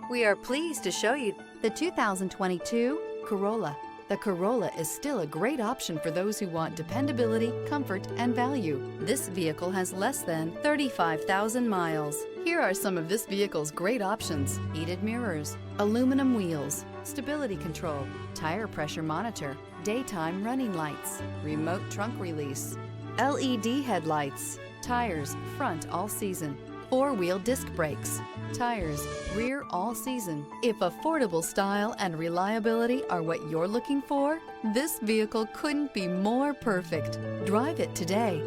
We are pleased to show you the 2022 Corolla. The Corolla is still a great option for those who want dependability, comfort, and value. This vehicle has less than 35,000 miles. Here are some of this vehicle's great options: heated mirrors, aluminum wheels, stability control, tire pressure monitor, daytime running lights, remote trunk release, LED headlights, tires front all season, four-wheel disc brakes, tires rear all season. If affordable style and reliability are what you're looking for, this vehicle couldn't be more perfect. Drive it today.